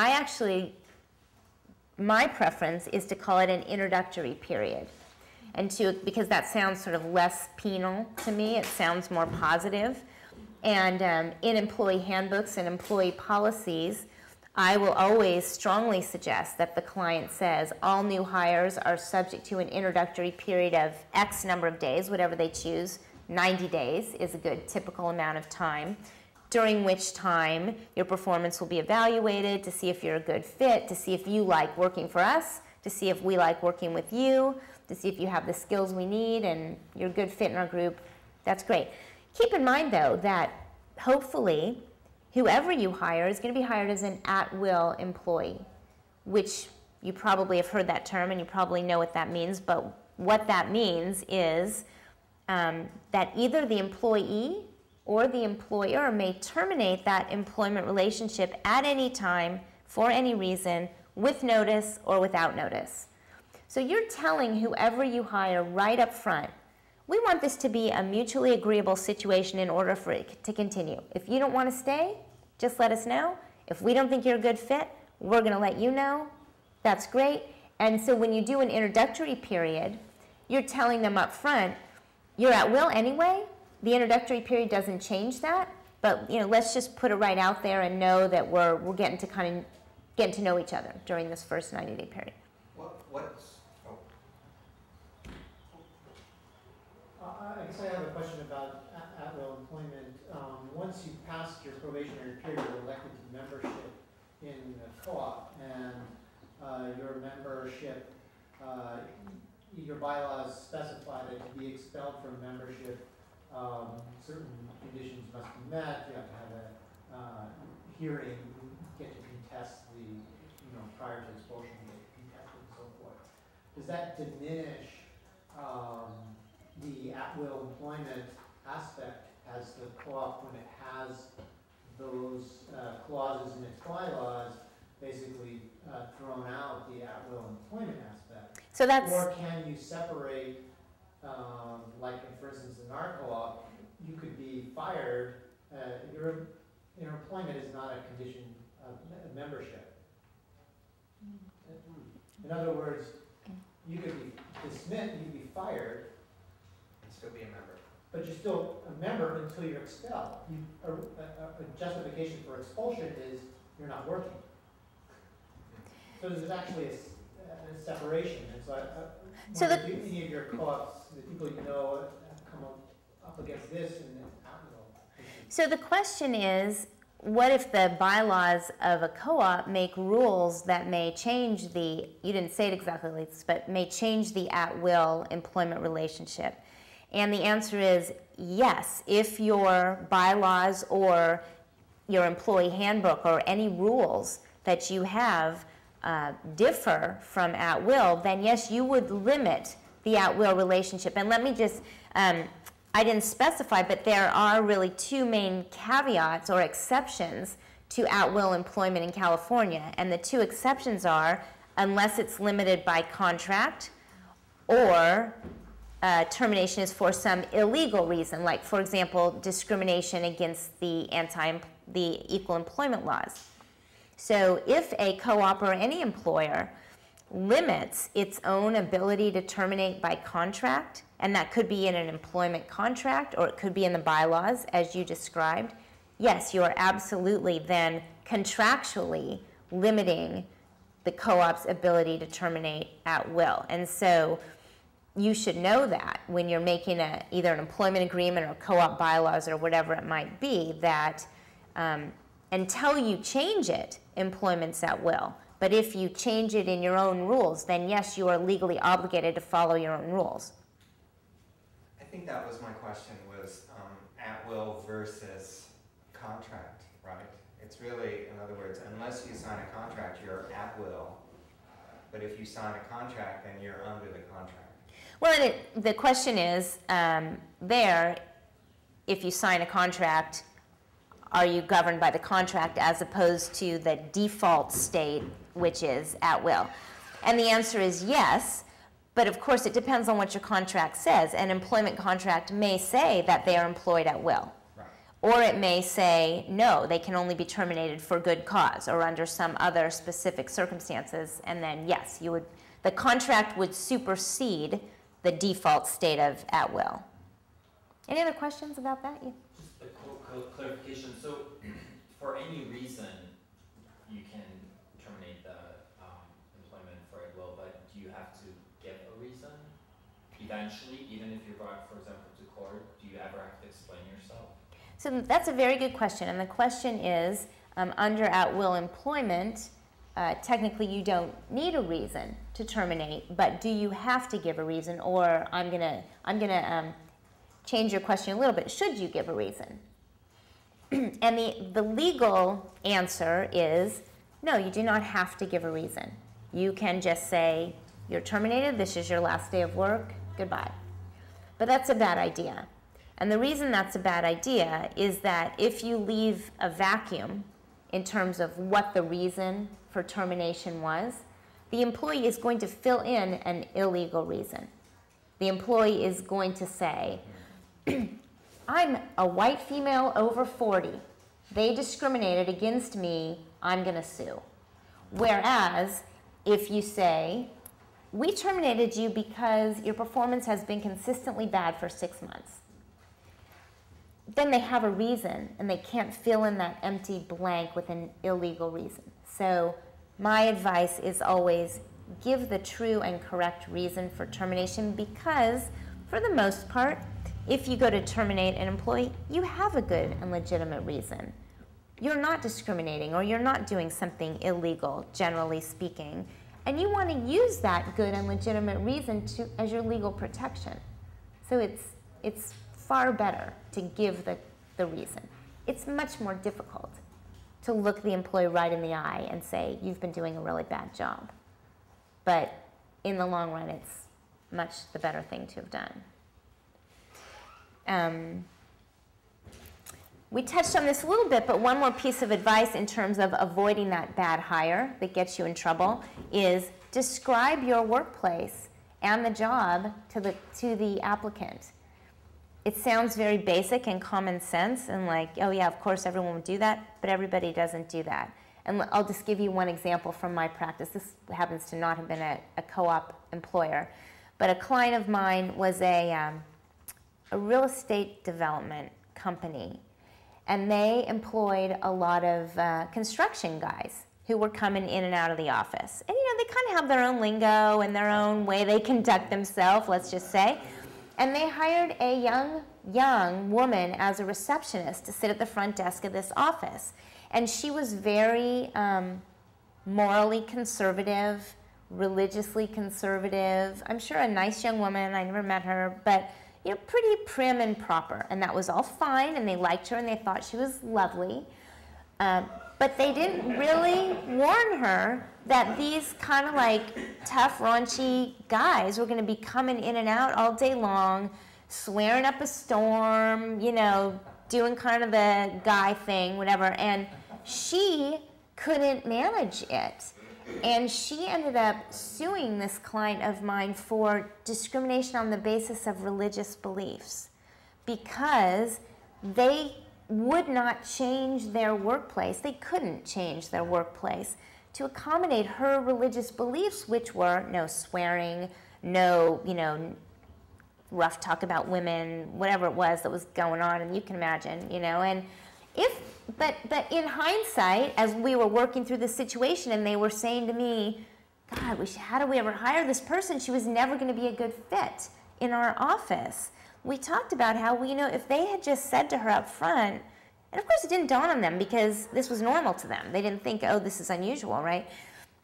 my preference is to call it an introductory period. Because that sounds sort of less penal to me, it sounds more positive. And in employee handbooks and employee policies, I will always strongly suggest that the client says all new hires are subject to an introductory period of X number of days, whatever they choose. 90 days is a good typical amount of time, during which time your performance will be evaluated to see if you're a good fit, to see if you like working for us, to see if we like working with you, to see if you have the skills we need and you're a good fit in our group. That's great. Keep in mind, though, that hopefully whoever you hire is going to be hired as an at-will employee, which you probably have heard that term and you probably know what that means, but what that means is that either the employee or the employer may terminate that employment relationship at any time, for any reason, with notice or without notice. So you're telling whoever you hire right up front, we want this to be a mutually agreeable situation in order for it to continue. If you don't want to stay, just let us know. If we don't think you're a good fit, we're going to let you know. That's great. And so when you do an introductory period, you're telling them up front, you're at will anyway. The introductory period doesn't change that, but let's just put it right out there and know that we're getting to know each other during this first 90-day period. I guess I have a question about at-will employment. Once you pass your probationary period, you're elected to membership in the co-op, and your membership, your bylaws specify that to be expelled from membership, certain conditions must be met. You have to have a hearing, get to contest the, prior to expulsion, you get to contest it and so forth. Does that diminish the at-will employment aspect as the co-op, when it has those clauses in its bylaws, basically thrown out the at-will employment aspect? So that's, or can you separate, for instance, in our co-op, you could be fired. Your employment is not a condition of membership. In other words, you could be dismissed, you could be fired, And still be a member. but you're still a member until you're expelled. A justification for expulsion is you're not working. So there's actually a separation. And so any of your co-ops, the people you know, come up against this and so the question is, what if the bylaws of a co-op make rules that may change you didn't say it exactly like this, but may change the at-will employment relationship? And the answer is yes. If your bylaws or your employee handbook or any rules that you have differ from at-will, then yes, you would limit the at-will relationship. And let me just, I didn't specify, but there are really two main caveats or exceptions to at-will employment in California. And the two exceptions are, unless it's limited by contract, or termination is for some illegal reason, like, for example, discrimination against the the equal employment laws. So if a co-op or any employer limits its own ability to terminate by contract, and that could be in an employment contract or it could be in the bylaws as you described, yes, you are absolutely then contractually limiting the co-op's ability to terminate at will. And so you should know that when you're making either an employment agreement or co-op bylaws or whatever it might be, that until you change it, employment's at will. But if you change it in your own rules, then yes, you are legally obligated to follow your own rules. I think that was my question, was at will versus contract, right? It's really, in other words, unless you sign a contract, you're at will. But if you sign a contract, then you're under the contract. Well, the question is, if you sign a contract, are you governed by the contract as opposed to the default state, which is at will? And the answer is yes, but of course it depends on what your contract says. An employment contract may say that they are employed at will. Right. Or it may say, no, they can only be terminated for good cause or under some other specific circumstances, and then yes, the contract would supersede the default state of at will. Any other questions about that? Just a clarification. So, for any reason, you can terminate the employment for at will, but do you have to give a reason? Eventually, even if you're brought, for example, to court, do you ever have to explain yourself? So that's a very good question, and the question is, under at will employment, technically you don't need a reason to terminate, but do you have to give a reason? Or I'm gonna change your question a little bit. Should you give a reason? And the legal answer is no, you do not have to give a reason. You can just say, you're terminated, this is your last day of work, goodbye. But that's a bad idea. And the reason that's a bad idea is that if you leave a vacuum in terms of what the reason for termination was, the employee is going to fill in an illegal reason. The employee is going to say, I'm a white female over 40. They discriminated against me, I'm going to sue. Whereas if you say, we terminated you because your performance has been consistently bad for 6 months, then they have a reason and they can't fill in that empty blank with an illegal reason. So my advice is always give the true and correct reason for termination, because for the most part, if you go to terminate an employee, you have a good and legitimate reason. You're not discriminating or you're not doing something illegal, generally speaking, and you want to use that good and legitimate reason as your legal protection. So it's far better to give the reason. It's much more difficult to look the employee right in the eye and say, you've been doing a really bad job. But in the long run, it's much the better thing to have done. We touched on this a little bit, but one more piece of advice in terms of avoiding that bad hire that gets you in trouble is describe your workplace and the job to the applicant. It sounds very basic and common sense and like, oh yeah, of course everyone would do that, but everybody doesn't do that. And I'll just give you one example from my practice. This happens to not have been a co-op employer, but a client of mine was a real estate development company, and they employed a lot of construction guys who were coming in and out of the office. And they kind of have their own lingo and their own way they conduct themselves, let's just say. And they hired a young woman as a receptionist to sit at the front desk of this office. And she was very morally conservative, religiously conservative. I'm sure a nice young woman, I never met her, but pretty prim and proper. And that was all fine, and they liked her, and they thought she was lovely. But they didn't really warn her that these kind of like tough, raunchy guys were going to be coming in and out all day long, swearing up a storm, doing kind of the guy thing, whatever. And she couldn't manage it. And she ended up suing this client of mine for discrimination on the basis of religious beliefs, because they would not change their workplace. They couldn't change their workplace to accommodate her religious beliefs, which were no swearing, no, rough talk about women, whatever it was that was going on, and you can imagine, and but in hindsight, as we were working through this situation and they were saying to me, God, how do we ever hire this person? She was never going to be a good fit in our office. We talked about how, if they had just said to her up front, and of course it didn't dawn on them because this was normal to them. They didn't think, oh, this is unusual, right?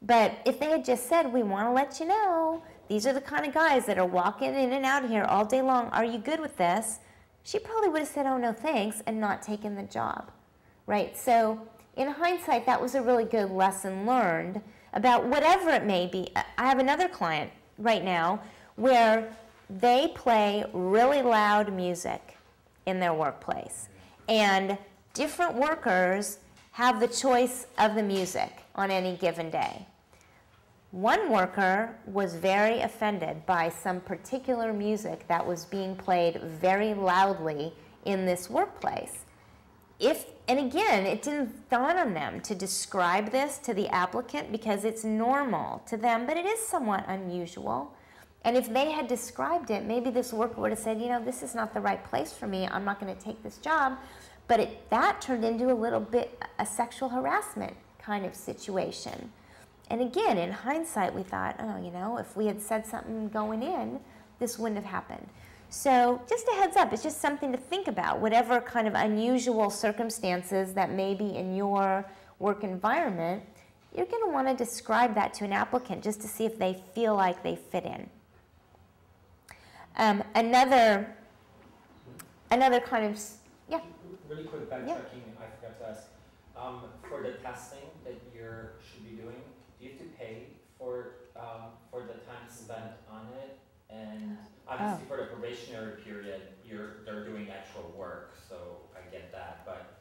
But if they had just said, we want to let you know, these are the kind of guys that are walking in and out of here all day long. Are you good with this? She probably would have said, oh, no, thanks, and not taken the job, right? So in hindsight, that was a really good lesson learned about whatever it may be. I have another client right now where they play really loud music in their workplace, and different workers have the choice of the music on any given day. One worker was very offended by some particular music that was being played very loudly in this workplace. And again, it didn't dawn on them to describe this to the applicant because it's normal to them, but it is somewhat unusual. And if they had described it, maybe this worker would have said, this is not the right place for me. I'm not going to take this job. But that turned into a little bit a sexual harassment kind of situation. And again, in hindsight, we thought, oh, if we had said something going in, this wouldn't have happened. So just a heads up, it's just something to think about. Whatever kind of unusual circumstances that may be in your work environment, you're going to want to describe that to an applicant just to see if they feel like they fit in. Another kind of, yeah. Really quick backtracking, I forgot to ask. For the testing that you should be doing, do you have to pay for the time spent on it? And obviously for the probationary period, they're doing actual work, so I get that. But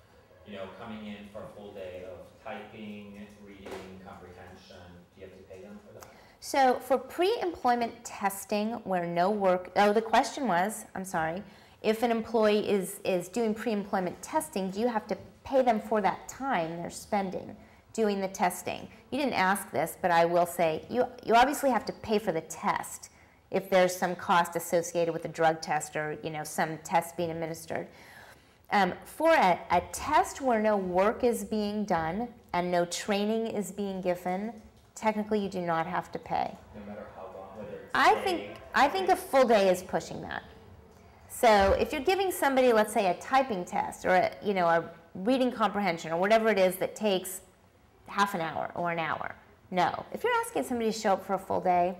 coming in for a full day of typing, reading, comprehension, do you have to pay them for that? So for pre-employment testing where no work, the question was, I'm sorry, if an employee is doing pre-employment testing, do you have to pay them for that time they're spending doing the testing? You didn't ask this, but I will say, you obviously have to pay for the test if there's some cost associated with a drug test or some test being administered. For a test where no work is being done and no training is being given, technically you do not have to pay. No matter how long, whether it's I think a full day is pushing that. So if you're giving somebody, let's say, a typing test or a reading comprehension or whatever it is that takes half an hour or an hour, no. If you're asking somebody to show up for a full day,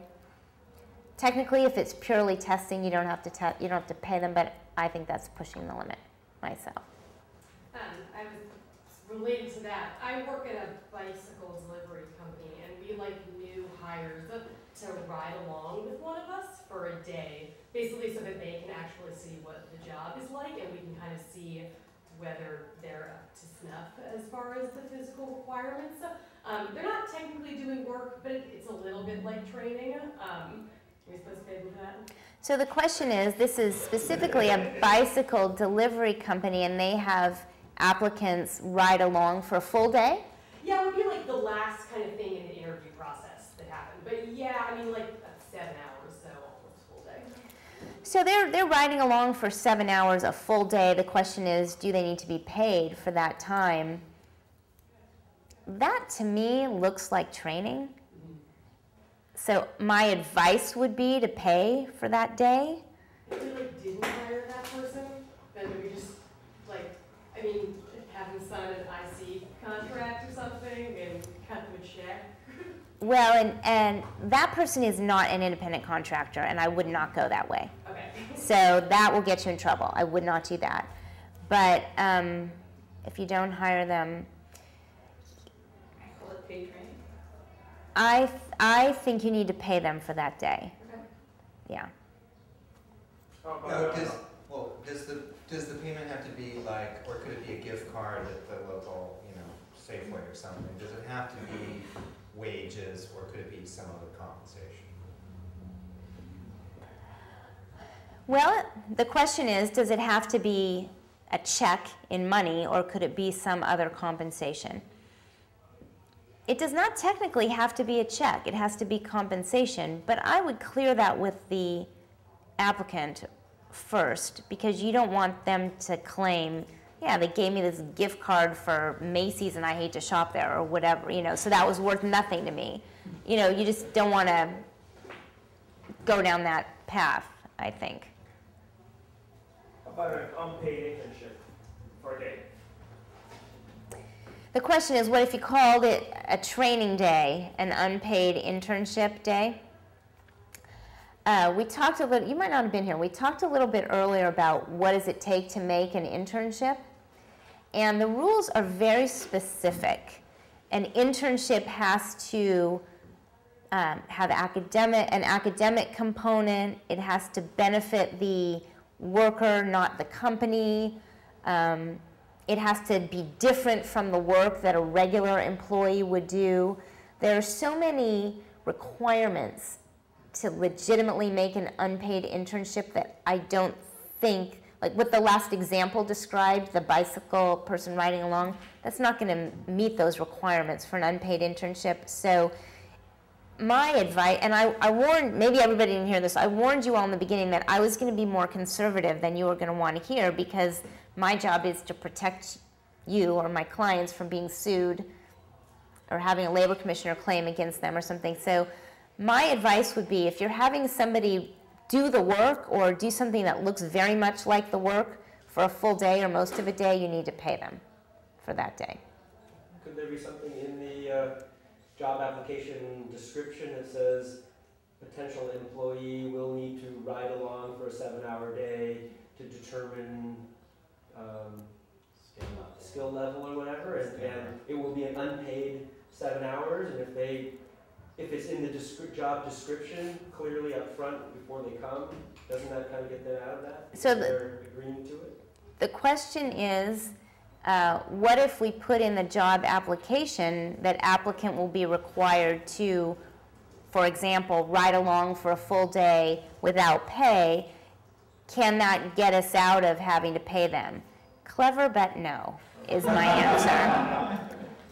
technically, if it's purely testing, you don't have to pay them. But I think that's pushing the limit myself. I was related to that. I work at a bicycle delivery company, and we like new hires to ride along with one of us for a day, basically so that they can actually see what the job is like, and we can kind of see whether they're up to snuff as far as the physical requirements. They're not technically doing work, but it's a little bit like training. Are we supposed to pay them for that? So the question is, this is specifically a bicycle delivery company, and they have applicants ride along for a full day? Yeah, it would be like the last kind of thing in the interview process that happened. But yeah, I mean, like 7 hours, so almost full day. So they're riding along for 7 hours, a full day. The question is, do they need to be paid for that time? That, to me, looks like training. So my advice would be to pay for that day. If we didn't hire that person, then we just have them sign an IC contract or something and cut them a check. Well, and that person is not an independent contractor, and I would not go that way. Okay. So that will get you in trouble. I would not do that. But if you don't hire them, Call it paid training. I think you need to pay them for that day. Okay. Yeah. Does the payment have to be like, or could it be a gift card at the local, Safeway or something? Does it have to be wages, or could it be some other compensation? Well, the question is, does it have to be a check in money, or could it be some other compensation? It does not technically have to be a check. It has to be compensation, but I would clear that with the applicant first, because you don't want them to claim, yeah, they gave me this gift card for Macy's and I hate to shop there, or whatever, you know, so that was worth nothing to me. You know, you just don't want to go down that path, I think. How about an unpaid internship for a day? The question is, what if you called it a training day, an unpaid internship day? We talked a little, you might not have been here, we talked a little bit earlier about what does it take to make an internship. And the rules are very specific. An internship has to have an academic component. It has to benefit the worker, not the company. It has to be different from the work that a regular employee would do. There are so many requirements to legitimately make an unpaid internship that I don't think, like what the last example described, the bicycle person riding along, that's not going to meet those requirements for an unpaid internship. So my advice, and I warned, maybe everybody didn't hear this, I warned you all in the beginning that I was going to be more conservative than you were going to want to hear, because my job is to protect you or my clients from being sued or having a labor commissioner claim against them or something. So my advice would be, if you're having somebody do the work or do something that looks very much like the work for a full day or most of a day, you need to pay them for that day. Could there be something in the job application description that says potential employee will need to ride along for a 7-hour day to determine skill level or whatever, and it will be an unpaid 7 hours, and if it's in the job description clearly up front before they come, doesn't that kind of get them out of that? So they're agreeing to it? The question is, what if we put in the job application that applicant will be required to, for example, ride along for a full day without pay? Can that get us out of having to pay them? Clever, but no, is my answer.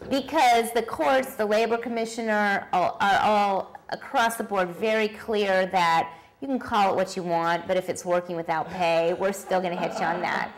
Because the courts, the labor commissioner, are all across the board very clear that you can call it what you want, but if it's working without pay, we're still going to hit you on that.